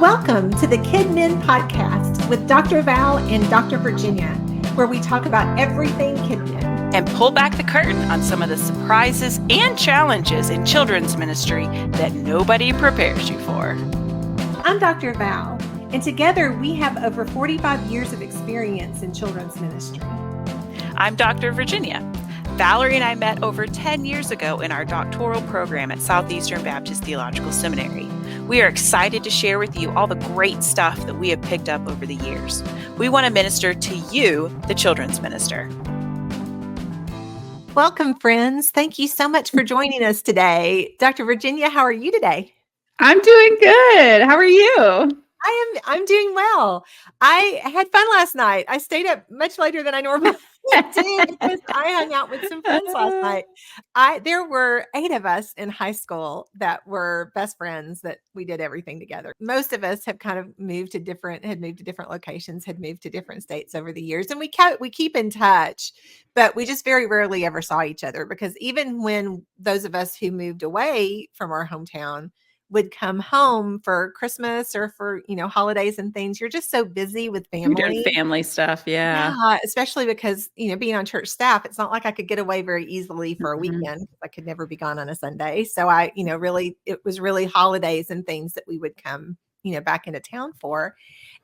Welcome to the KidMin podcast with Dr. Val and Dr. Virginia, where we talk about everything KidMin and pull back the curtain on some of the surprises and challenges in children's ministry that nobody prepares you for. I'm Dr. Val, and together we have over 45 years of experience in children's ministry. I'm Dr. Virginia. Valerie and I met over 10 years ago in our doctoral program at Southeastern Baptist Theological Seminary. We are excited to share with you all the great stuff that we have picked up over the years. We want to minister to you, the children's minister. Welcome, friends. Thank you so much for joining us today. Dr. Virginia, how are you today? I'm doing good. How are you? I'm doing well. I had fun last night. I stayed up much later than I normally do because I hung out with some friends last night. There were 8 of us in high school that were best friends that we did everything together. Most of us have kind of moved to different locations, had moved to different states over the years, and we keep in touch, but we just very rarely ever saw each other because even when those of us who moved away from our hometown would come home for Christmas or for, holidays and things, you're just so busy with family. You're doing family stuff. Yeah. Especially because, being on church staff, it's not like I could get away very easily for a weekend. I could never be gone on a Sunday. So it was really holidays and things that we would come, back into town for.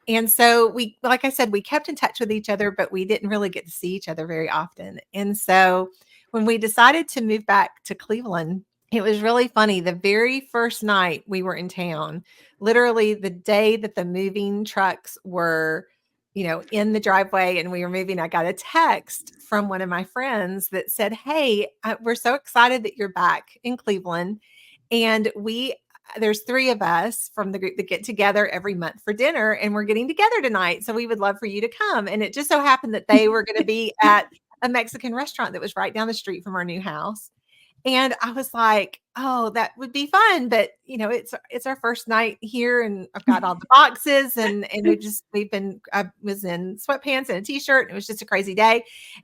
And so like I said, we kept in touch with each other, but we didn't really get to see each other very often. And so when we decided to move back to Cleveland, it was really funny. The very first night we were in town, literally the day that the moving trucks were, in the driveway and we were moving, I got a text from one of my friends that said, "Hey, we're so excited that you're back in Cleveland. And there's 3 of us from the group that get together every month for dinner, and we're getting together tonight. So we would love for you to come." And it just so happened that they were going to be at a Mexican restaurant that was right down the street from our new house. And I was like, "Oh, that would be fun." But, it's our first night here and I've got all the boxes and I was in sweatpants and a t-shirt and it was just a crazy day.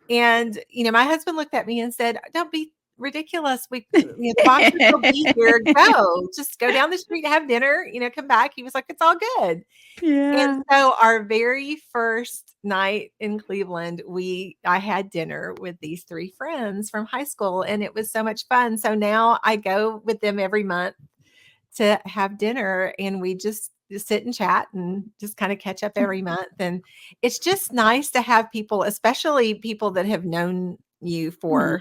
And, my husband looked at me and said, "Don't be ridiculous. The boxes will be here. Just go down the street, have dinner, come back." He was like, "It's all good." Yeah. And so our very first night in Cleveland, I had dinner with these 3 friends from high school, and it was so much fun. So now I go with them every month to have dinner, and we just sit and chat and just kind of catch up every month. And it's just nice to have people, especially people that have known you for,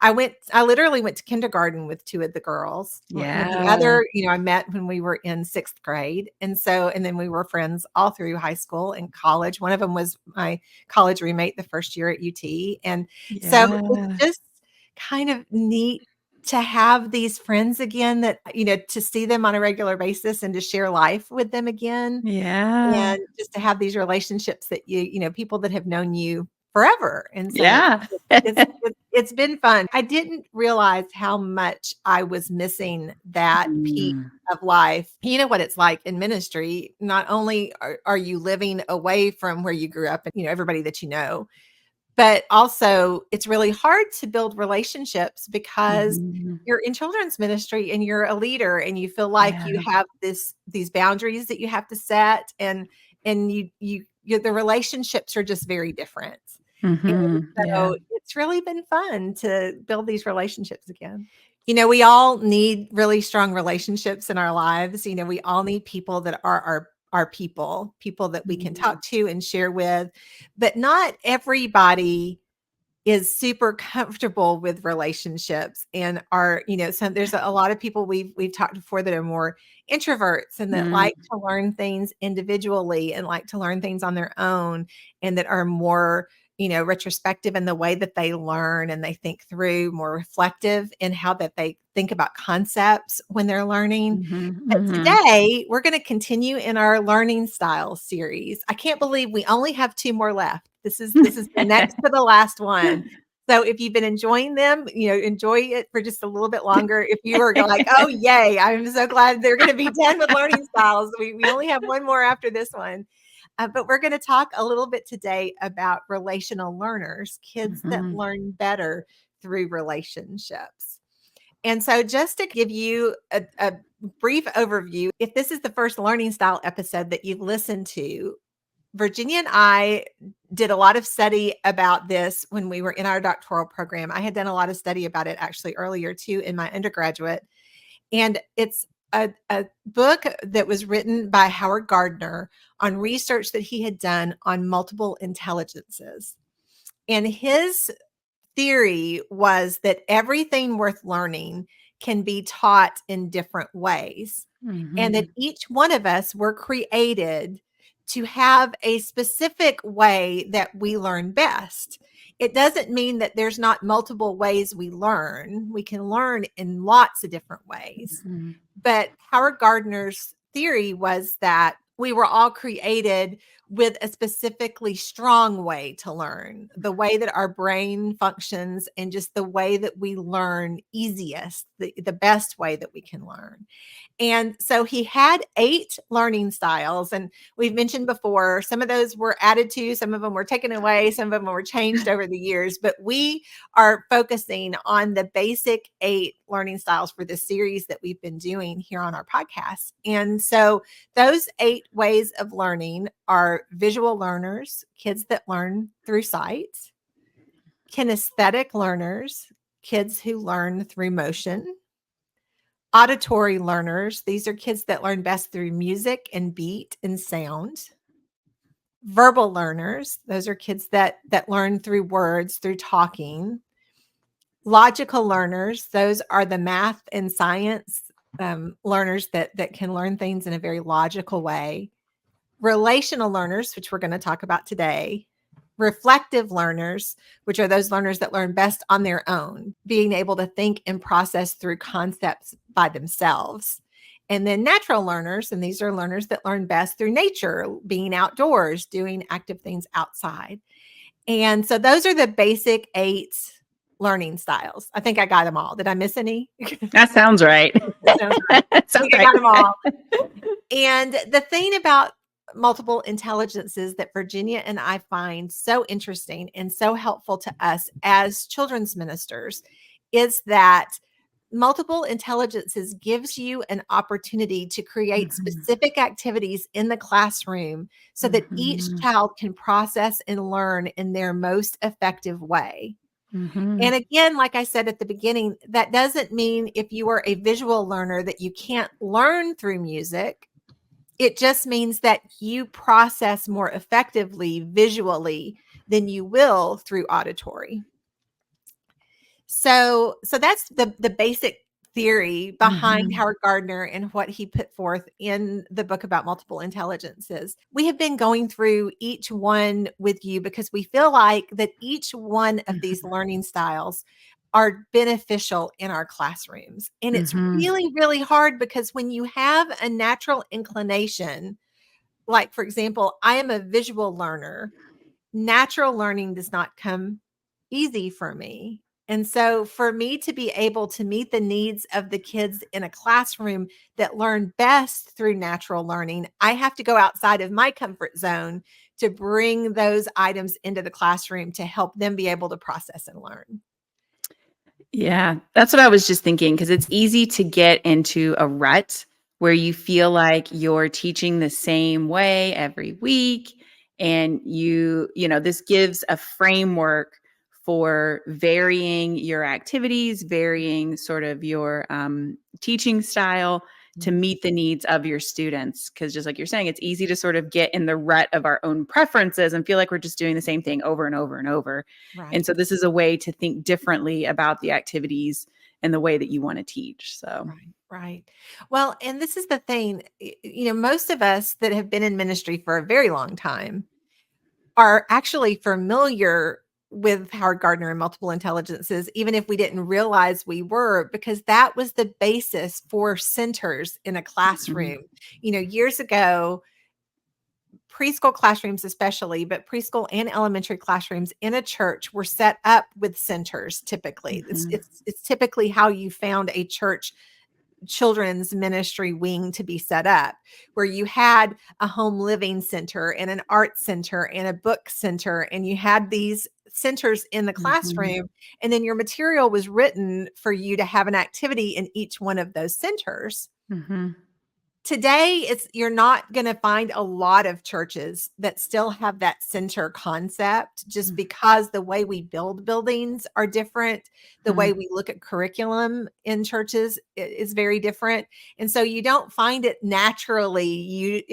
I literally went to kindergarten with 2 of the girls. Yeah. The other, I met when we were in 6th grade. And then we were friends all through high school and college. One of them was my college roommate the first year at UT. And so it's just kind of neat to have these friends again that, to see them on a regular basis and to share life with them again. Yeah. And just to have these relationships that people that have known you forever. And so it's been fun. I didn't realize how much I was missing that piece of life. You know what it's like in ministry. Not only are you living away from where you grew up and, everybody that you know, but also it's really hard to build relationships because you're in children's ministry and you're a leader and you feel like you have these boundaries that you have to set and the relationships are just very different. And so it's really been fun to build these relationships again. We all need really strong relationships in our lives. We all need people that are our people that we can talk to and share with, but not everybody is super comfortable with relationships and so there's a lot of people we've talked before that are more introverts and that like to learn things individually and like to learn things on their own and that are more retrospective in the way that they learn and they think through, more reflective in how that they think about concepts when they're learning. But today we're going to continue in our learning style series. I can't believe we only have 2 more left. This is the next to the last one. So if you've been enjoying them, enjoy it for just a little bit longer. If you are like, "Oh, yay, I'm so glad they're going to be done with learning styles." We only have 1 more after this one. But we're going to talk a little bit today about relational learners, kids that learn better through relationships. And so just to give you brief overview. If this is the first learning style episode that you've listened to, Virginia and I did a lot of study about this when we were in our doctoral program. I had done a lot of study about it actually earlier too in my undergraduate. And it's a book that was written by Howard Gardner on research that he had done on multiple intelligences. And his theory was that everything worth learning can be taught in different ways. And that each one of us were created to have a specific way that we learn best. It doesn't mean that there's not multiple ways we learn. We can learn in lots of different ways. But Howard Gardner's theory was that we were all created with a specifically strong way to learn, the way that our brain functions and just the way that we learn easiest, the best way that we can learn. And so he had 8 learning styles. And we've mentioned before, some of those were added to, some of them were taken away, some of them were changed over the years. But we are focusing on the basic 8 learning styles for this series that we've been doing here on our podcast. And so those 8 ways of learning are visual learners, kids that learn through sight; kinesthetic learners, kids who learn through motion; auditory learners, these are kids that learn best through music and beat and sound; verbal learners, those are kids that learn through words, through talking; logical learners, those are the math and science learners that can learn things in a very logical way; relational learners, which we're going to talk about today; reflective learners, which are those learners that learn best on their own, being able to think and process through concepts by themselves; and then natural learners, and these are learners that learn best through nature, being outdoors, doing active things outside. And so those are the basic 8 learning styles. I think I got them all. Did I miss any? That sounds right. Sounds right. I got them all. And the thing about multiple intelligences that Virginia and I find so interesting and so helpful to us as children's ministers is that multiple intelligences gives you an opportunity to create specific activities in the classroom so that each child can process and learn in their most effective way. And again, like I said at the beginning, that doesn't mean if you are a visual learner that you can't learn through music. It just means that you process more effectively visually than you will through auditory. So that's the basic theory behind Howard Gardner and what he put forth in the book about multiple intelligences. We have been going through each one with you because we feel like that each one of these learning styles are beneficial in our classrooms. And it's really, really hard because when you have a natural inclination, like, for example, I am a visual learner, natural learning does not come easy for me. And so for me to be able to meet the needs of the kids in a classroom that learn best through natural learning, I have to go outside of my comfort zone to bring those items into the classroom to help them be able to process and learn. Yeah, that's what I was just thinking, because it's easy to get into a rut where you feel like you're teaching the same way every week. And this gives a framework for varying your activities, varying sort of your teaching style to meet the needs of your students. Because just like you're saying, it's easy to sort of get in the rut of our own preferences and feel like we're just doing the same thing over and over and over. Right. And so this is a way to think differently about the activities and the way that you want to teach. So. Right. Well, and this is the thing, most of us that have been in ministry for a very long time are actually familiar with Howard Gardner and multiple intelligences, even if we didn't realize we were, because that was the basis for centers in a classroom. Years ago, preschool classrooms especially, but preschool and elementary classrooms in a church were set up with centers typically. It's typically how you found a church children's ministry wing to be set up, where you had a home living center and an art center and a book center, and you had these centers in the Mhm. classroom, and then your material was written for you to have an activity in each one of those centers. Mhm. Today, you're not going to find a lot of churches that still have that center concept, just because the way we build buildings are different. The way we look at curriculum in churches is very different. And so you don't find it naturally.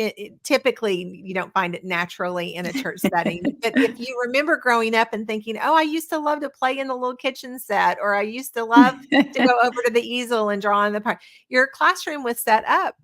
Typically, you don't find it naturally in a church setting. But if you remember growing up and thinking, oh, I used to love to play in the little kitchen set, or I used to love to go over to the easel and draw on the part, your classroom was set up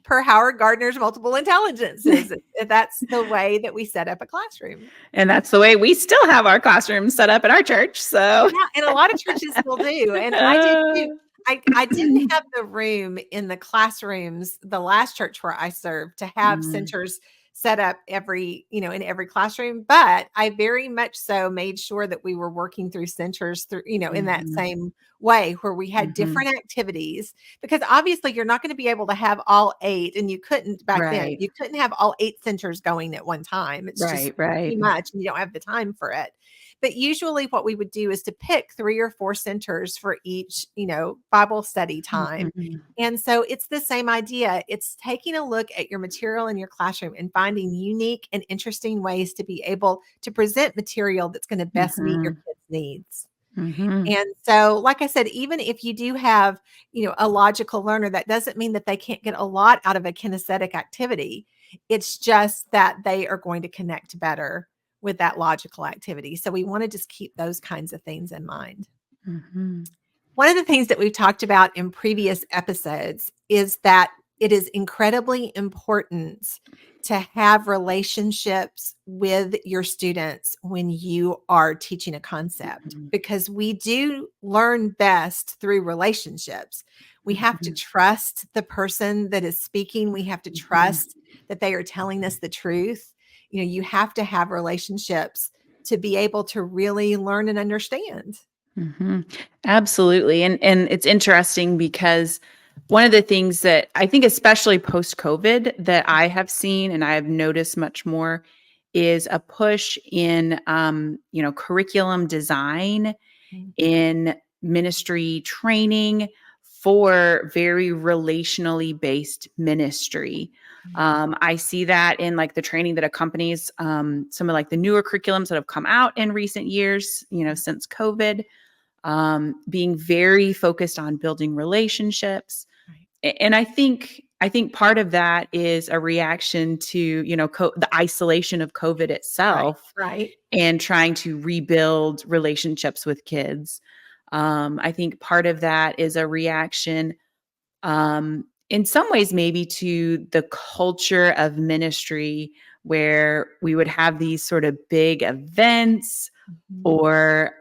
per Howard Gardner's multiple intelligences. That's the way that we set up a classroom. And that's the way we still have our classrooms set up at our church. So Yeah, and a lot of churches still do. And I did too. I didn't have the room in the classrooms, the last church where I served, to have centers set up in every classroom, but I very much so made sure that we were working through centers in that same way, where we had different activities, because obviously you're not going to be able to have all 8, and you couldn't back then. You couldn't have all 8 centers going at one time. It's just too much, and you don't have the time for it. But usually what we would do is to pick 3 or 4 centers for each, Bible study time. And so it's the same idea. It's taking a look at your material in your classroom and finding unique and interesting ways to be able to present material that's going to best meet your kids' needs. And so, like I said, even if you do have, a logical learner, that doesn't mean that they can't get a lot out of a kinesthetic activity. It's just that they are going to connect better with that logical activity. So we want to just keep those kinds of things in mind. One of the things that we've talked about in previous episodes is that it is incredibly important to have relationships with your students when you are teaching a concept, because we do learn best through relationships. We have to trust the person that is speaking. We have to trust that they are telling us the truth. You have to have relationships to be able to really learn and understand. Absolutely. And it's interesting because one of the things that I think, especially post-COVID, that I have seen and I have noticed much more is a push in, curriculum design, in ministry training for very relationally based ministry. I see that in like the training that accompanies some of like the newer curriculums that have come out in recent years, since COVID, being very focused on building relationships. And I think part of that is a reaction to, the isolation of COVID itself, right, and trying to rebuild relationships with kids. I think part of that is a reaction, in some ways, maybe to the culture of ministry, where we would have these sort of big events or,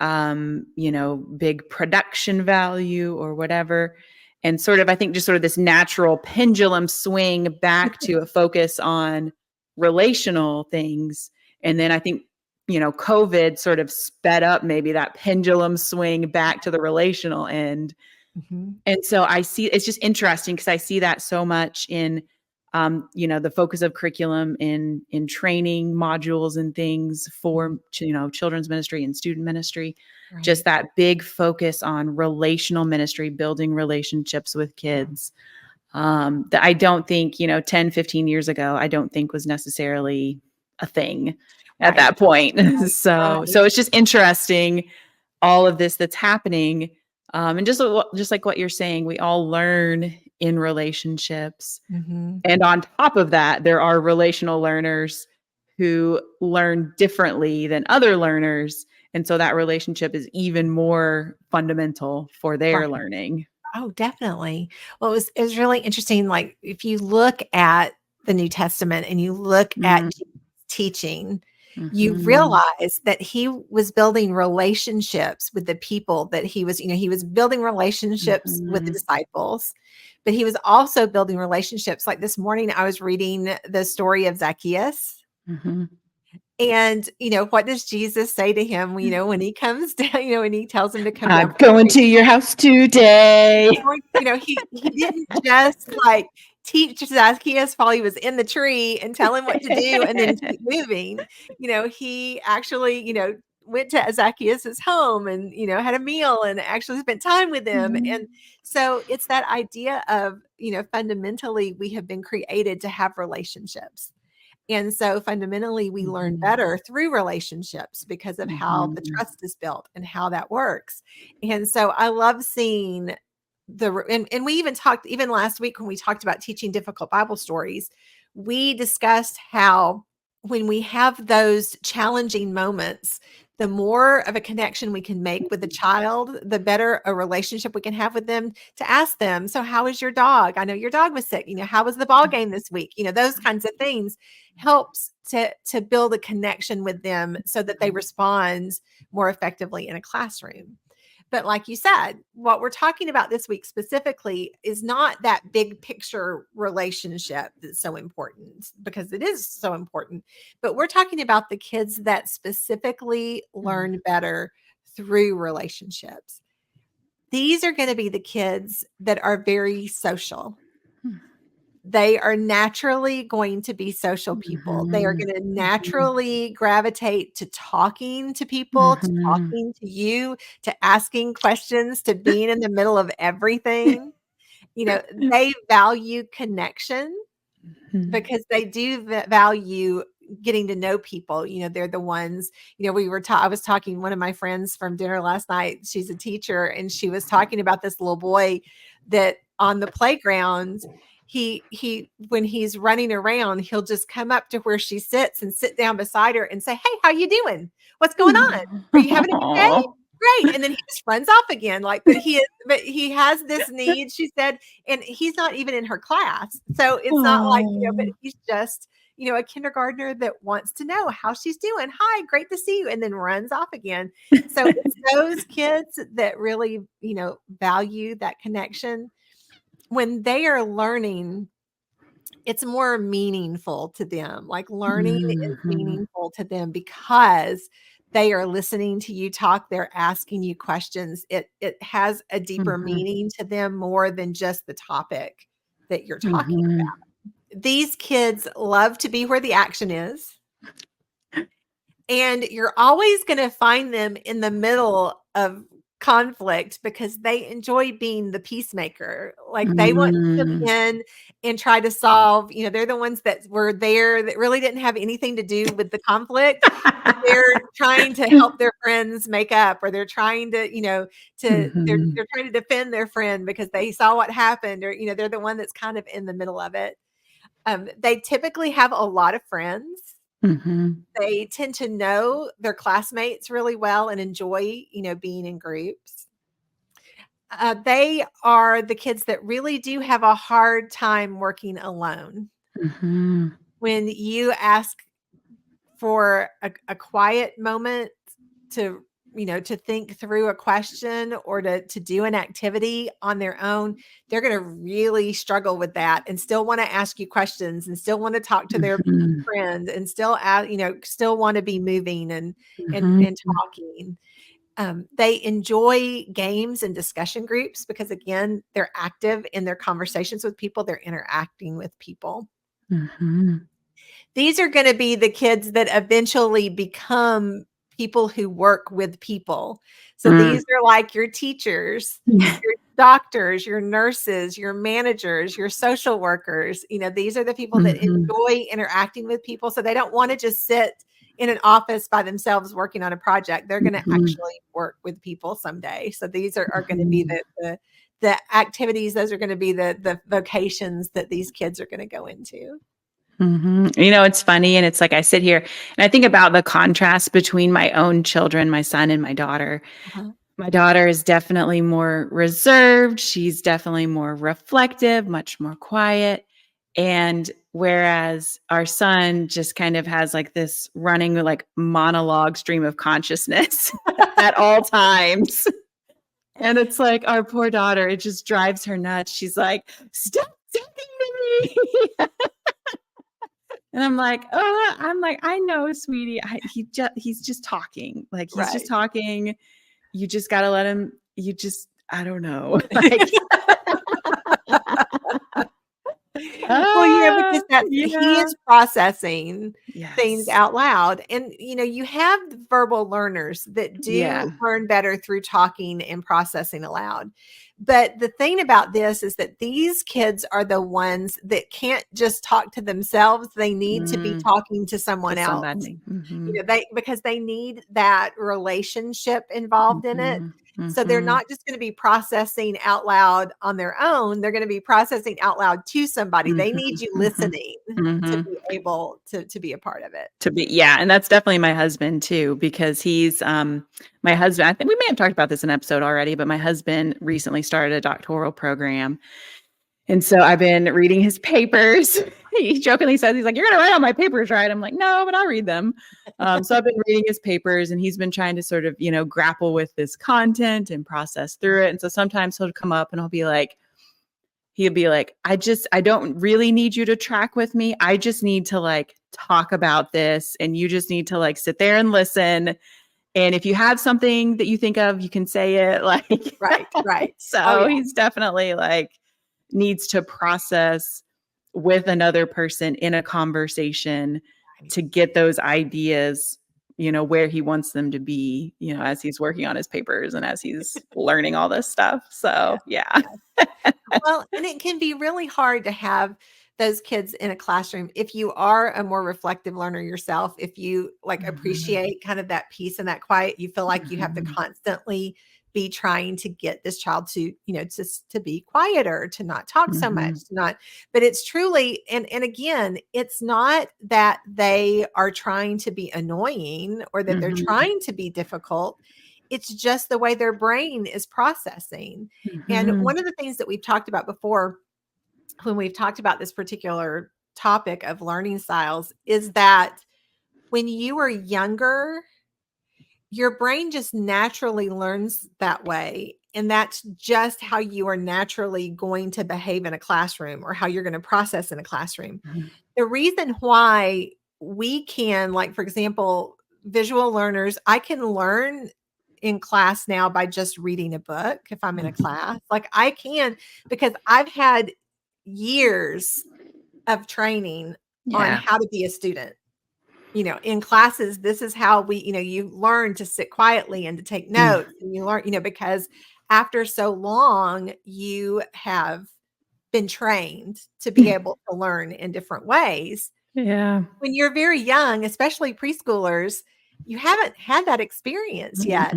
big production value or whatever. And sort of, I think, just sort of this natural pendulum swing back to a focus on relational things. And then I think, COVID sort of sped up maybe that pendulum swing back to the relational end. And so I see, it's just interesting because I see that so much in, the focus of curriculum in training modules and things for, children's ministry and student ministry, just that big focus on relational ministry, building relationships with kids, that I don't think, 10, 15 years ago, I don't think was necessarily a thing at that point. So it's just interesting, all of this that's happening. And just like what you're saying, we all learn in relationships. And on top of that, there are relational learners who learn differently than other learners. And so that relationship is even more fundamental for their learning. Oh, definitely. Well, it was really interesting. Like, if you look at the New Testament and you look at Jesus teaching, you realize that he was building relationships with the people that he was building relationships with the disciples, but he was also building relationships. Like this morning, I was reading the story of Zacchaeus. And, what does Jesus say to him, when he comes down, when he tells him to come down? I'm going to your house today. He didn't just like teach Zacchaeus while he was in the tree and tell him what to do and then keep moving. He actually, went to Zacchaeus's home and, had a meal and actually spent time with him. Mhm. And so it's that idea of, fundamentally we have been created to have relationships. And so fundamentally we learn Mhm. better through relationships because of how the Mhm. trust is built and how that works. And so I love seeing and we even talked, even last week when we talked about teaching difficult Bible stories, we discussed how when we have those challenging moments, the more of a connection we can make with the child, the better a relationship we can have with them, to ask them, so how is your dog? I know your dog was sick. How was the ball game this week? Those kinds of things helps to build a connection with them so that they respond more effectively in a classroom. But like you said, what we're talking about this week specifically is not that big picture relationship that's so important, because it is so important. But we're talking about the kids that specifically learn better through relationships. These are going to be the kids that are very social. They are naturally going to be social people. They are going to naturally gravitate to talking to people, to talking to you, to asking questions, to being in the middle of everything. They value connection because they do value getting to know people. They're the ones, I was talking, one of my friends from dinner last night, she's a teacher, and she was talking about this little boy that on the playground, he when he's running around, he'll just come up to where she sits and sit down beside her and say, "Hey, how you doing? What's going on? Are you having a good day?" Great. And then he just runs off again. But he has this need, she said, and he's not even in her class. So it's not like, but he's just, a kindergartner that wants to know how she's doing. Hi, great to see you. And then runs off again. So it's those kids that really, value that connection. When they are learning, it's more meaningful to them. Like learning is meaningful to them because they are listening to you talk. They're asking you questions. It has a deeper meaning to them, more than just the topic that you're talking about. These kids love to be where the action is. And you're always going to find them in the middle of conflict because they enjoy being the peacemaker. Like they want to come in and try to solve, they're the ones that were there that really didn't have anything to do with the conflict. But they're trying to help their friends make up, or they're trying to, they're trying to defend their friend because they saw what happened, or, they're the one that's kind of in the middle of it. They typically have a lot of friends. They tend to know their classmates really well and enjoy, being in groups. They are the kids that really do have a hard time working alone. When you ask for a quiet moment to, to think through a question or to do an activity on their own, they're going to really struggle with that and still want to ask you questions and still want to talk to their friend and still, still want to be moving and talking. They enjoy games and discussion groups because, again, they're active in their conversations with people. They're interacting with people. These are going to be the kids that eventually become people who work with people. So these are like your teachers, your doctors, your nurses, your managers, your social workers. These are the people that enjoy interacting with people. So they don't want to just sit in an office by themselves working on a project. They're going to actually work with people someday. So these are going to be the activities. Those are going to be the vocations that these kids are going to go into. It's funny. And it's like, I sit here and I think about the contrast between my own children, my son and my daughter. My daughter is definitely more reserved. She's definitely more reflective, much more quiet. And whereas our son just kind of has like this running like monologue stream of consciousness at all times. And it's like our poor daughter, it just drives her nuts. She's like, stop talking to me. And I'm like, I know, sweetie. He's just talking. Like, he's just talking. You just got to let him, I don't know. Well, because he is processing things Yes. out loud. And, you have verbal learners that do learn better through talking and processing aloud. But the thing about this is that these kids are the ones that can't just talk to themselves. They need to be talking to someone else. Because they need that relationship involved in it. So they're not just going to be processing out loud on their own. They're going to be processing out loud to somebody. They need you listening to be able to be a part of it. And that's definitely my husband too, because he's my husband. I think we may have talked about this in an episode already, but my husband recently started a doctoral program. And so I've been reading his papers. He jokingly says, he's like, "You're going to write all my papers, right?" I'm like, "No, but I'll read them." So I've been reading his papers, and he's been trying to sort of, grapple with this content and process through it. And so sometimes he'll come up and he'll be like, I don't really need you to track with me. I just need to like talk about this, and you just need to like sit there and listen. And if you have something that you think of, you can say it. Like, right. So he's definitely like needs to process with another person in a conversation to get those ideas, where he wants them to be, as he's working on his papers and as he's learning all this stuff. So, yeah. Well, and it can be really hard to have those kids in a classroom if you are a more reflective learner yourself. If you like appreciate kind of that peace and that quiet, you feel like you have to constantly be trying to get this child to, just to be quieter, to not talk so much, but it's truly, and again, it's not that they are trying to be annoying or that they're trying to be difficult. It's just the way their brain is processing. And one of the things that we've talked about before, when we've talked about this particular topic of learning styles, is that when you are younger, your brain just naturally learns that way. And that's just how you are naturally going to behave in a classroom or how you're going to process in a classroom. The reason why we can, like, for example, visual learners, I can learn in class now by just reading a book. If I'm in a class, like I can, because I've had years of training on how to be a student. In classes, this is how we, you learn to sit quietly and to take notes, and you learn, because after so long, you have been trained to be able to learn in different ways. Yeah. When you're very young, especially preschoolers, you haven't had that experience yet.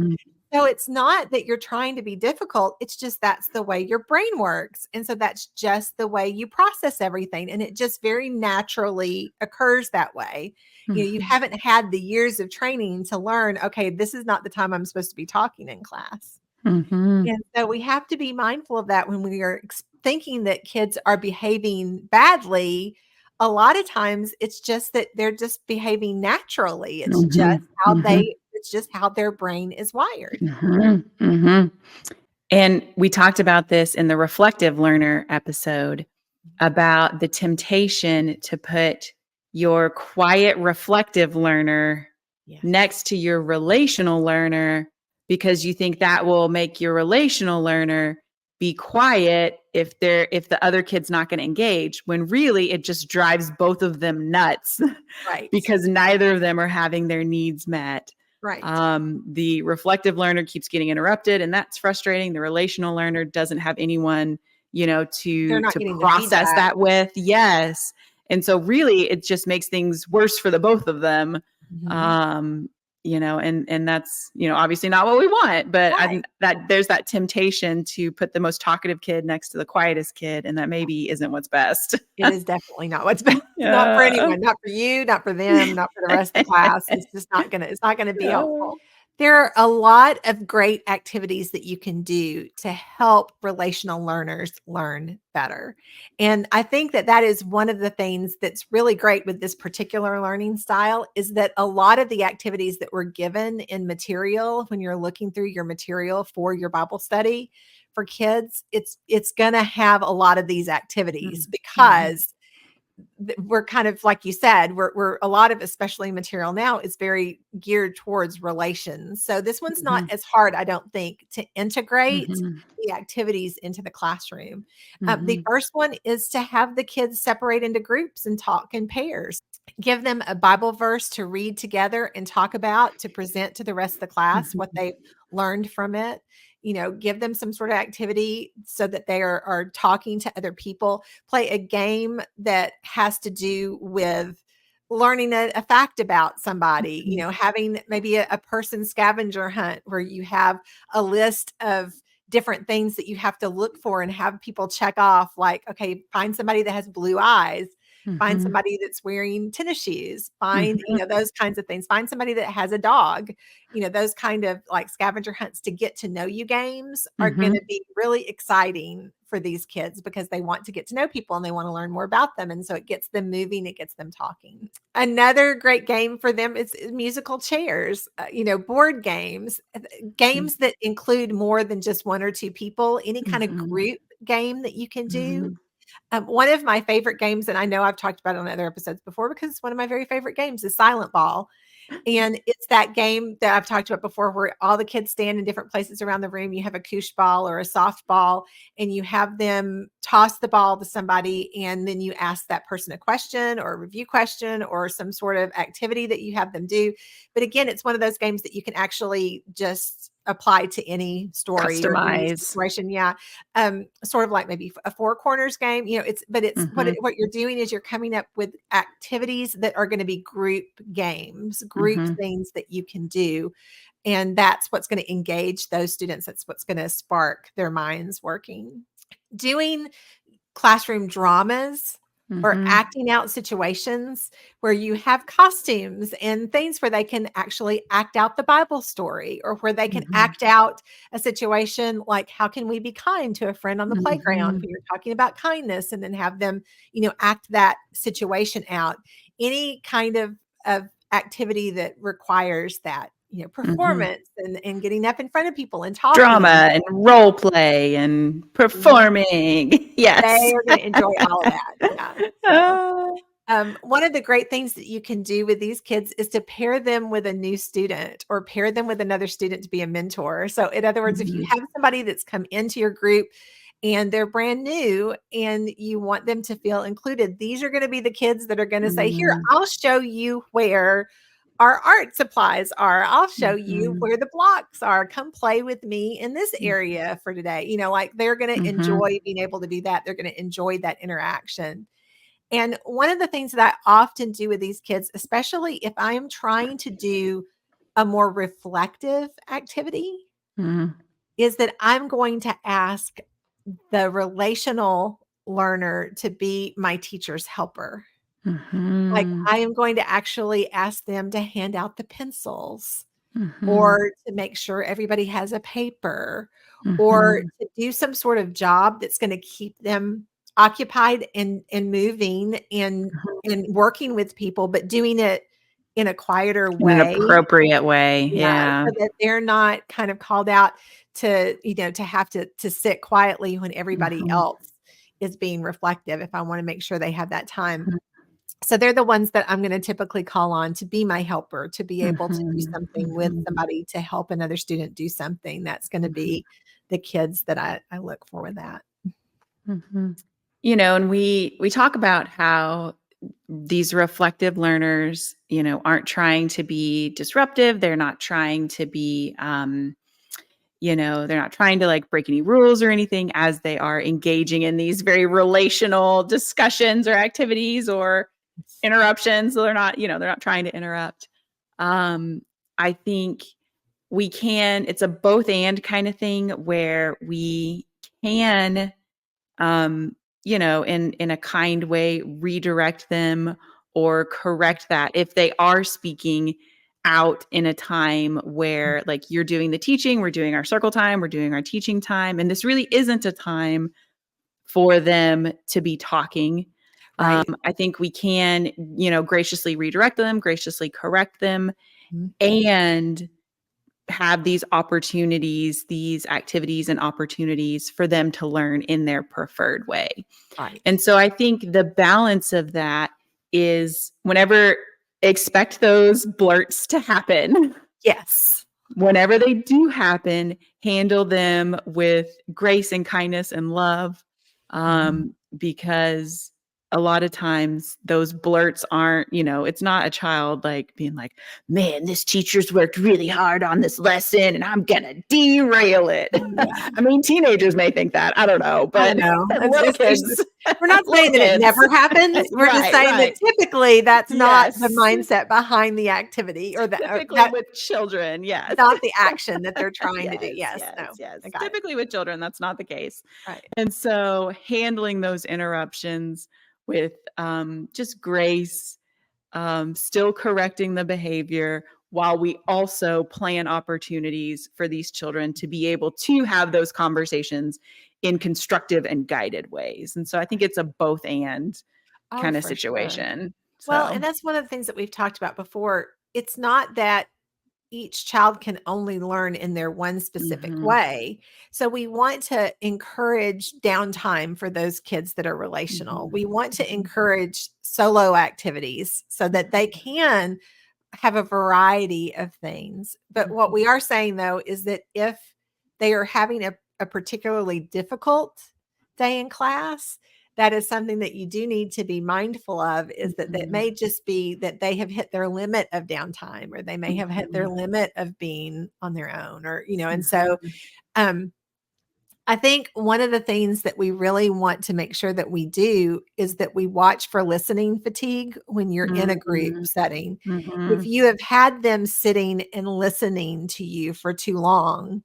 So it's not that you're trying to be difficult. It's just that's the way your brain works. And so that's just the way you process everything. And it just very naturally occurs that way. You haven't had the years of training to learn, okay, this is not the time I'm supposed to be talking in class. And so we have to be mindful of that when we are thinking that kids are behaving badly. A lot of times it's just that they're just behaving naturally. It's just how it's just how their brain is wired. And we talked about this in the reflective learner episode about the temptation to put your quiet reflective learner next to your relational learner, because you think that will make your relational learner be quiet if the other kid's not going to engage, when really it just drives both of them nuts. Because neither of them are having their needs met. The reflective learner keeps getting interrupted, and that's frustrating. The relational learner doesn't have anyone, to process that with. Yes. And so really it just makes things worse for the both of them. And that's, obviously not what we want, but that there's that temptation to put the most talkative kid next to the quietest kid. And that maybe isn't what's best. It is definitely not what's best. Not for anyone, not for you, not for them, not for the rest of the class. It's just not going to be helpful. There are a lot of great activities that you can do to help relational learners learn better. And I think that is one of the things that's really great with this particular learning style, is that a lot of the activities that were given in material, when you're looking through your material for your Bible study for kids, it's going to have a lot of these activities, because we're kind of, like you said, we're a lot of, especially material now, is very geared towards relations. So this one's not as hard, I don't think, to integrate the activities into the classroom. The first one is to have the kids separate into groups and talk in pairs. Give them a Bible verse to read together and talk about, to present to the rest of the class what they've learned from it. Give them some sort of activity so that they are talking to other people. Play a game that has to do with learning a fact about somebody, having maybe a person scavenger hunt where you have a list of different things that you have to look for and have people check off, like, okay, find somebody that has blue eyes. Find somebody that's wearing tennis shoes, find, those kinds of things. Find somebody that has a dog, those kind of like scavenger hunts to get to know you games are going to be really exciting for these kids because they want to get to know people and they want to learn more about them. And so it gets them moving, it gets them talking. Another great game for them is musical chairs, board games, games that include more than just one or two people, any kind of group game that you can do. One of my favorite games, and I know I've talked about it on other episodes before because it's one of my very favorite games, is Silent Ball. And it's that game that I've talked about before where all the kids stand in different places around the room. You have a koosh ball or a soft ball, and you have them toss the ball to somebody, and then you ask that person a question or a review question or some sort of activity that you have them do. But again, it's one of those games that you can actually just apply to any story or any situation. Yeah. Sort of like maybe a Four Corners game, what you're doing is you're coming up with activities that are going to be group games, group things that you can do. And that's what's going to engage those students. That's what's going to spark their minds working. Doing classroom dramas or acting out situations where you have costumes and things where they can actually act out the Bible story, or where they can act out a situation like, how can we be kind to a friend on the playground? When you're talking about kindness, and then have them, act that situation out. Any kind of activity that requires that, performance and getting up in front of people and talking. Drama and role play and performing. Yes. They are going to enjoy all of that. Yeah. So, one of the great things that you can do with these kids is to pair them with a new student or pair them with another student to be a mentor. So in other words, if you have somebody that's come into your group and they're brand new and you want them to feel included, these are going to be the kids that are going to say, here, I'll show you where our art supplies are. I'll show you where the blocks are. Come play with me in this area for today. Like they're going to enjoy being able to do that. They're going to enjoy that interaction. And one of the things that I often do with these kids, especially if I am trying to do a more reflective activity, is that I'm going to ask the relational learner to be my teacher's helper. Like I am going to actually ask them to hand out the pencils or to make sure everybody has a paper or to do some sort of job that's going to keep them occupied and moving and working with people, but doing it in a quieter way. In an appropriate way. Yeah. So that they're not kind of called out to, to have to sit quietly when everybody else is being reflective, if I want to make sure they have that time. So they're the ones that I'm going to typically call on to be my helper, to be able to do something with somebody, to help another student do something. That's going to be the kids that I look for with that. And we talk about how these reflective learners, aren't trying to be disruptive. They're not trying to be, they're not trying to like break any rules or anything as they are engaging in these very relational discussions or activities or interruptions. So they're not trying to interrupt. I think it's a both and kind of thing where we can, in a kind way, redirect them or correct that if they are speaking out in a time where like you're doing the teaching, we're doing our circle time, we're doing our teaching time. And this really isn't a time for them to be talking. Right. I think we can, graciously redirect them, graciously correct them, and have these opportunities, these activities and opportunities for them to learn in their preferred way. Right. And so I think the balance of that is whenever expect those blurts to happen. Yes. Whenever they do happen, handle them with grace and kindness and love, because a lot of times those blurts aren't, it's not a child like being like, man, this teacher's worked really hard on this lesson and I'm going to derail it. Yeah. I mean, teenagers may think that. I don't know. But little kids. We're not saying that it never happens. We're just saying that typically that's not the mindset behind the activity or typically with children. Yes. Not the action that they're trying to do. Yes. Typically with children, that's not the case. Right. And so handling those interruptions with just grace, still correcting the behavior while we also plan opportunities for these children to be able to have those conversations in constructive and guided ways. And so I think it's a both and kind of situation. Sure. Well, and that's one of the things that we've talked about before. It's not that each child can only learn in their one specific way. So we want to encourage downtime for those kids that are relational. We want to encourage solo activities so that they can have a variety of things. But what we are saying, though, is that if they are having a particularly difficult day in class, that is something that you do need to be mindful of, is that that may just be that they have hit their limit of downtime, or they may have hit their limit of being on their own, or, and so I think one of the things that we really want to make sure that we do is that we watch for listening fatigue when you're in a group setting. If you have had them sitting and listening to you for too long,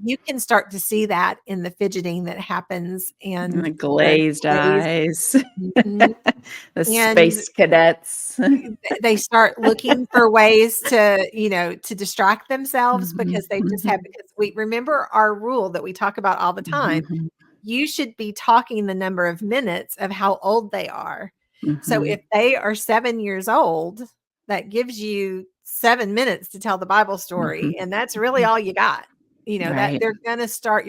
you can start to see that in the fidgeting that happens and the glazed eyes, the space cadets. They start looking for ways to distract themselves because they just have, because we remember our rule that we talk about all the time. You should be talking the number of minutes of how old they are. So if they are 7 years old, that gives you 7 minutes to tell the Bible story. And that's really all you got. That you're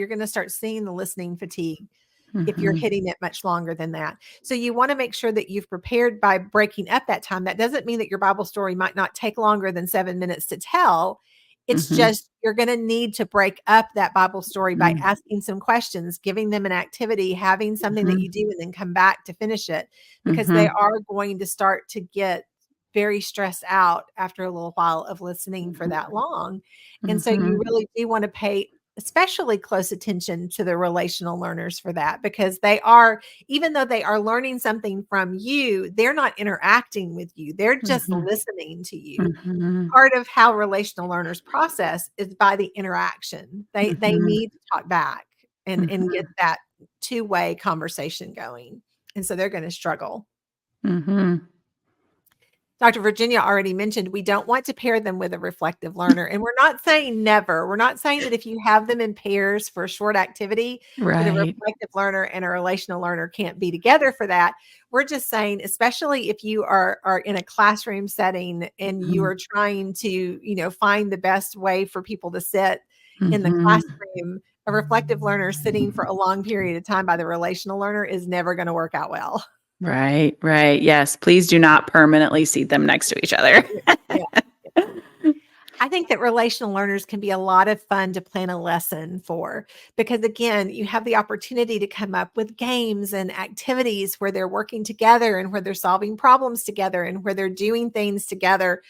going to start seeing the listening fatigue if you're hitting it much longer than that. So you want to make sure that you've prepared by breaking up that time. That doesn't mean that your Bible story might not take longer than 7 minutes to tell. It's just, you're going to need to break up that Bible story by asking some questions, giving them an activity, having something that you do, and then come back to finish it, because they are going to start to get very stressed out after a little while of listening for that long. And so you really do want to pay especially close attention to the relational learners for that, because they are, even though they are learning something from you, they're not interacting with you. They're just listening to you. Part of how relational learners process is by the interaction. They need to talk back and get that two-way conversation going. And so they're going to struggle. Dr. Virginia already mentioned we don't want to pair them with a reflective learner. And we're not saying never. We're not saying that if you have them in pairs for a short activity, that a reflective learner and a relational learner can't be together for that. We're just saying, especially if you are in a classroom setting and you are trying to, find the best way for people to sit in the classroom, a reflective learner sitting for a long period of time by the relational learner is never going to work out well. Right. Yes. Please do not permanently seat them next to each other. I think that relational learners can be a lot of fun to plan a lesson for, because again, you have the opportunity to come up with games and activities where they're working together and where they're solving problems together and where they're doing things together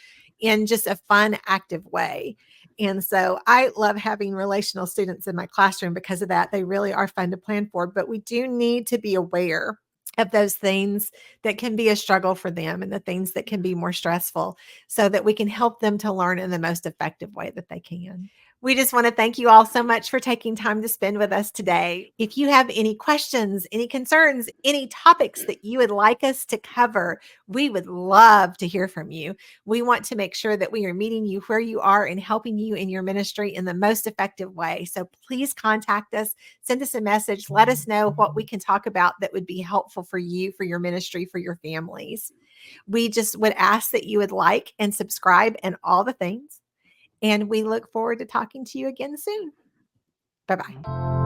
in just a fun, active way. And so I love having relational students in my classroom because of that. They really are fun to plan for, but we do need to be aware of those things that can be a struggle for them and the things that can be more stressful, so that we can help them to learn in the most effective way that they can. We just want to thank you all so much for taking time to spend with us today. If you have any questions, any concerns, any topics that you would like us to cover, we would love to hear from you. We want to make sure that we are meeting you where you are and helping you in your ministry in the most effective way. So please contact us, send us a message, let us know what we can talk about that would be helpful for you, for your ministry, for your families. We just would ask that you would like and subscribe and all the things. And we look forward to talking to you again soon. Bye-bye.